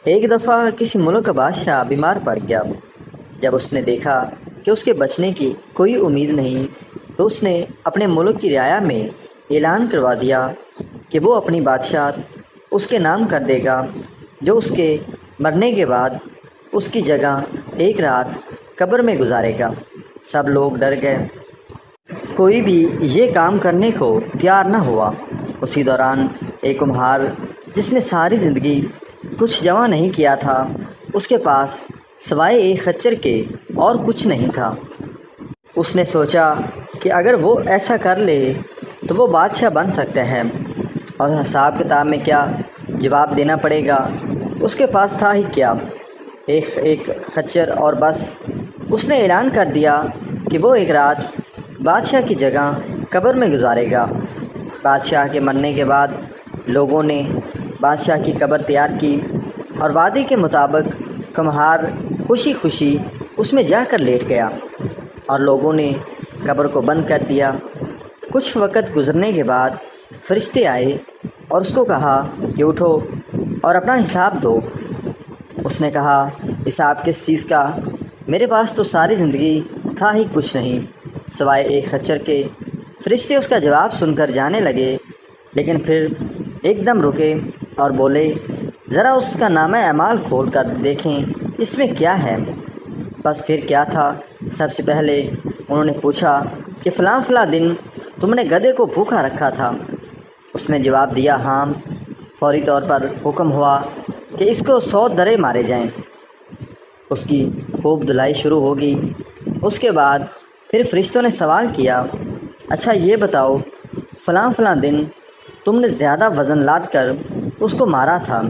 ایک دفعہ کسی ملک کا بادشاہ بیمار پڑ گیا۔ جب اس نے دیکھا کہ اس کے بچنے کی کوئی امید نہیں تو اس نے اپنے ملک کی رعایا میں اعلان کروا دیا کہ وہ اپنی بادشاہت اس کے نام کر دے گا، جو اس کے مرنے کے بعد اس کی جگہ ایک رات قبر میں گزارے گا۔ سب لوگ ڈر گئے، کوئی بھی یہ کام کرنے کو تیار نہ ہوا۔ اسی دوران ایک کمہار جس نے ساری زندگی کچھ جمع نہیں کیا تھا، اس کے پاس سوائے ایک خچر کے اور کچھ نہیں تھا۔ اس نے سوچا کہ اگر وہ ایسا کر لے تو وہ بادشاہ بن سکتا ہے، اور حساب کتاب میں کیا جواب دینا پڑے گا، اس کے پاس تھا ہی کیا، ایک خچر اور بس۔ اس نے اعلان کر دیا کہ وہ ایک رات بادشاہ کی جگہ قبر میں گزارے گا۔ بادشاہ کے مرنے کے بعد لوگوں نے بادشاہ کی قبر تیار کی اور وعدے کے مطابق کمہار خوشی خوشی اس میں جا کر لیٹ گیا اور لوگوں نے قبر کو بند کر دیا۔ کچھ وقت گزرنے کے بعد فرشتے آئے اور اس کو کہا کہ اٹھو اور اپنا حساب دو۔ اس نے کہا، حساب کس چیز کا؟ میرے پاس تو ساری زندگی تھا ہی کچھ نہیں سوائے ایک خچر کے۔ فرشتے اس کا جواب سن کر جانے لگے، لیکن پھر ایک دم رکے اور بولے، ذرا اس کا نامہ اعمال کھول کر دیکھیں، اس میں کیا ہے؟ بس پھر کیا تھا؟ سب سے پہلے انہوں نے پوچھا کہ فلاں فلاں دن تم نے گدھے کو بھوکا رکھا تھا۔ اس نے جواب دیا، ہاں۔ فوری طور پر حکم ہوا کہ اس کو 100 درے مارے جائیں۔ اس کی خوب دھلائی شروع ہوگی۔ اس کے بعد پھر فرشتوں نے سوال کیا، اچھا یہ بتاؤ، فلاں فلاں دن تم نے زیادہ وزن لاد کر اس کو مارا تھا۔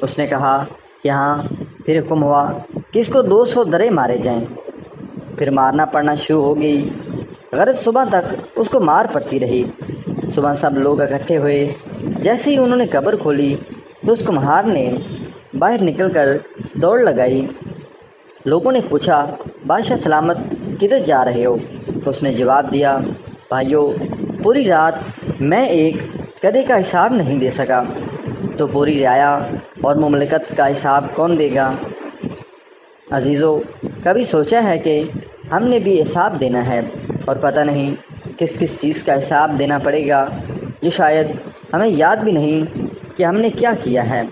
اس نے کہا کہ ہاں۔ پھر حکم ہوا کہ اس کو 200 درے مارے جائیں۔ پھر مارنا پڑنا شروع ہو گئی، غرض صبح تک اس کو مار پڑتی رہی۔ صبح سب لوگ اکٹھے ہوئے۔ جیسے ہی انہوں نے قبر کھولی تو اس کمہار نے باہر نکل کر دوڑ لگائی۔ لوگوں نے پوچھا، بادشاہ سلامت کدھر جا رہے ہو؟ تو اس نے جواب دیا، بھائیو، پوری رات میں ایک گدھے کا حساب نہیں دے سکا، تو پوری رعایا اور مملکت کا حساب کون دے گا؟ عزیزو، کبھی سوچا ہے کہ ہم نے بھی حساب دینا ہے اور پتہ نہیں کس کس چیز کا حساب دینا پڑے گا، جو شاید ہمیں یاد بھی نہیں کہ ہم نے کیا کیا ہے۔